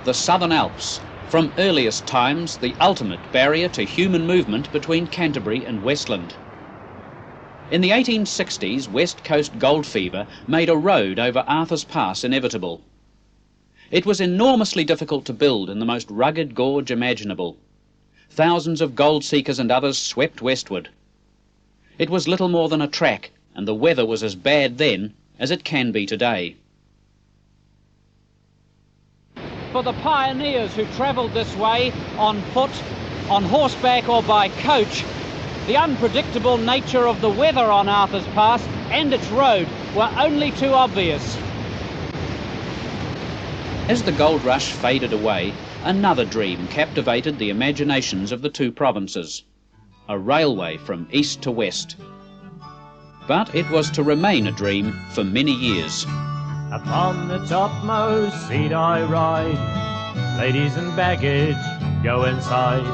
the Southern Alps, from earliest times the ultimate barrier to human movement between Canterbury and Westland. In the 1860s, West Coast gold fever made a road over Arthur's Pass inevitable. It was enormously difficult to build in the most rugged gorge imaginable. Thousands of gold seekers and others swept westward. It was little more than a track, and the weather was as bad then as it can be today. For the pioneers who travelled this way on foot, on horseback or by coach, the unpredictable nature of the weather on Arthur's Pass and its road were only too obvious. As the gold rush faded away, another dream captivated the imaginations of the two provinces: a railway from east to west. But it was to remain a dream for many years. Upon the topmost seat I ride, ladies and baggage go inside.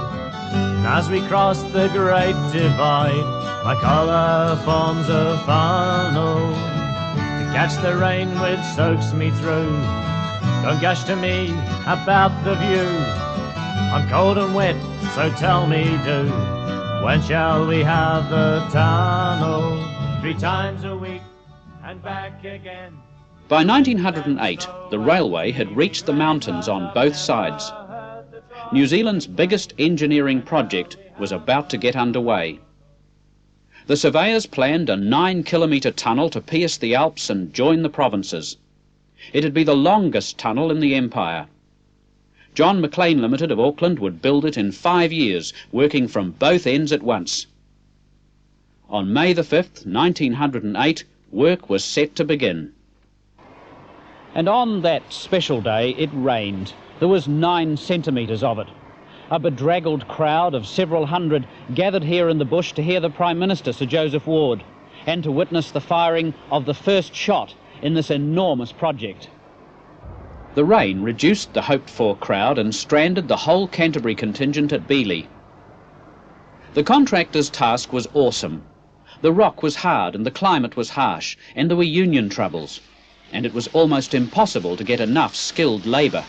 And as we cross the great divide, my collar forms a funnel to catch the rain which soaks me through. Don't gush to me about the view, I'm cold and wet, so tell me do, when shall we have the tunnel? 3 times a week and back again. By 1908, the railway had reached the mountains on both sides. New Zealand's biggest engineering project was about to get underway. The surveyors planned a 9-kilometre tunnel to pierce the Alps and join the provinces. It'd be the longest tunnel in the empire. John McLean Limited of Auckland would build it in 5 years, working from both ends at once. On May the 5th, 1908, work was set to begin. And on that special day, it rained. There was 9 centimetres of it. A bedraggled crowd of several hundred gathered here in the bush to hear the Prime Minister, Sir Joseph Ward, and to witness the firing of the first shot in this enormous project. The rain reduced the hoped-for crowd and stranded the whole Canterbury contingent at Beeley. The contractor's task was awesome. The rock was hard and the climate was harsh, and there were union troubles, and it was almost impossible to get enough skilled labour.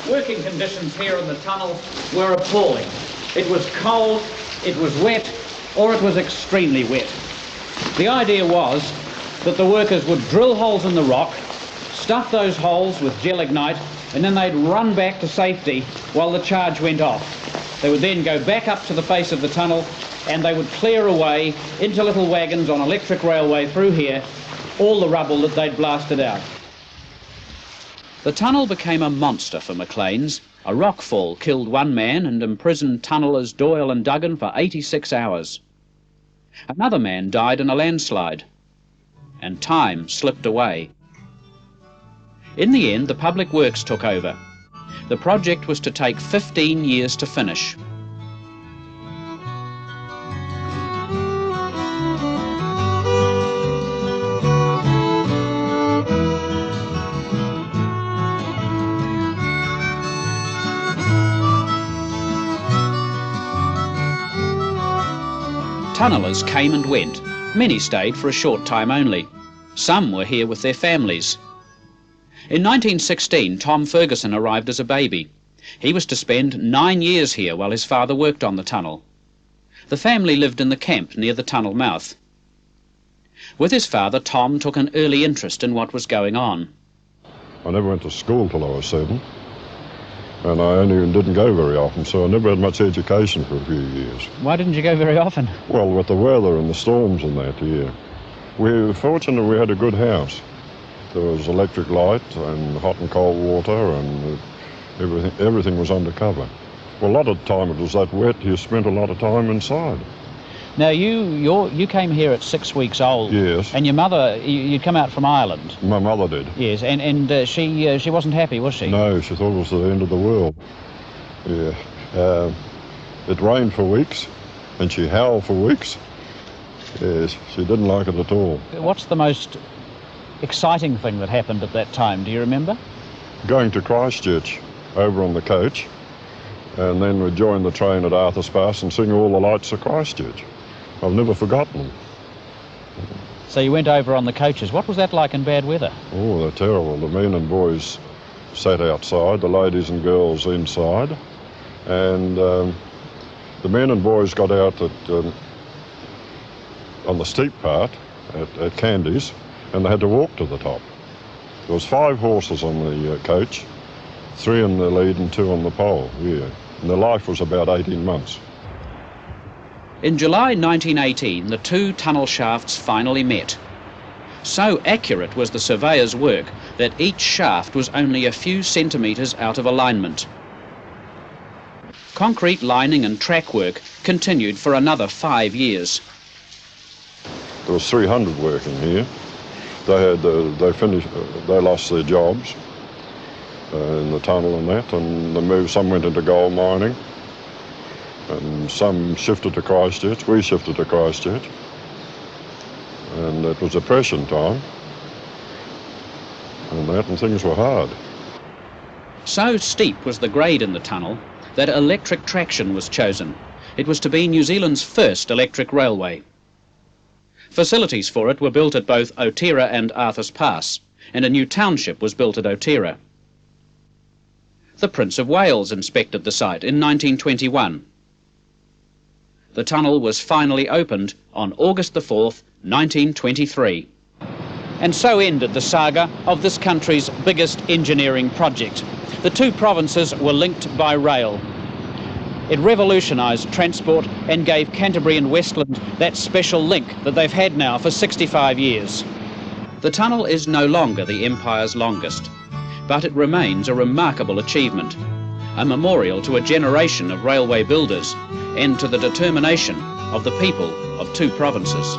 Working conditions here in the tunnel were appalling. It was cold, it was wet, or it was extremely wet. The idea was that the workers would drill holes in the rock, stuff those holes with gelignite, and then they'd run back to safety while the charge went off. They would then go back up to the face of the tunnel and they would clear away into little wagons on electric railway through here all the rubble that they'd blasted out. The tunnel became a monster for McLean's. A rockfall killed 1 man and imprisoned tunnellers Doyle and Duggan for 86 hours. Another man died in a landslide, and time slipped away. In the end, the Public Works took over. The project was to take 15 years to finish. Tunnellers came and went. Many stayed for a short time only. Some were here with their families. In 1916, Tom Ferguson arrived as a baby. He was to spend 9 years here while his father worked on the tunnel. The family lived in the camp near the tunnel mouth. With his father, Tom took an early interest in what was going on. I never went to school till I was 7, and I only didn't go very often, so I never had much education for a few years. Why didn't you go very often? Well, with the weather and the storms and that, yeah. We were fortunate we had a good house. There was electric light and hot and cold water, and everything was under cover. Well, a lot of the time it was that wet, you spent a lot of time inside. Now, you came here at 6 weeks old. Yes. And your mother, you'd come out from Ireland. My mother did. Yes, and she wasn't happy, was she? No, she thought it was the end of the world. Yeah. It rained for weeks, and she howled for weeks. Yes, she didn't like it at all. What's the most exciting thing that happened at that time, do you remember? Going to Christchurch over on the coach, and then we'd join the train at Arthur's Pass and sing all the lights of Christchurch. I've never forgotten them. So you went over on the coaches. What was that like in bad weather? Oh, they're terrible. The men and boys sat outside, the ladies and girls inside, and the men and boys got out on the steep part at Candies, and they had to walk to the top. There was 5 horses on the coach, 3 in the lead and 2 on the pole, yeah. And their life was about 18 months. In July 1918, the 2 tunnel shafts finally met. So accurate was the surveyor's work that each shaft was only a few centimetres out of alignment. Concrete lining and track work continued for another 5 years. There was 300 working here. They lost their jobs in the tunnel and that, and some went into gold mining, and some shifted to Christchurch. We shifted to Christchurch, and it was depression time, and things were hard. So steep was the grade in the tunnel that electric traction was chosen. It was to be New Zealand's first electric railway. Facilities for it were built at both Otira and Arthur's Pass, and a new township was built at Otira. The Prince of Wales inspected the site in 1921. The tunnel was finally opened on August the 4th, 1923. And so ended the saga of this country's biggest engineering project. The 2 provinces were linked by rail. It revolutionised transport and gave Canterbury and Westland that special link that they've had now for 65 years. The tunnel is no longer the Empire's longest, but it remains a remarkable achievement, a memorial to a generation of railway builders and to the determination of the people of 2 provinces.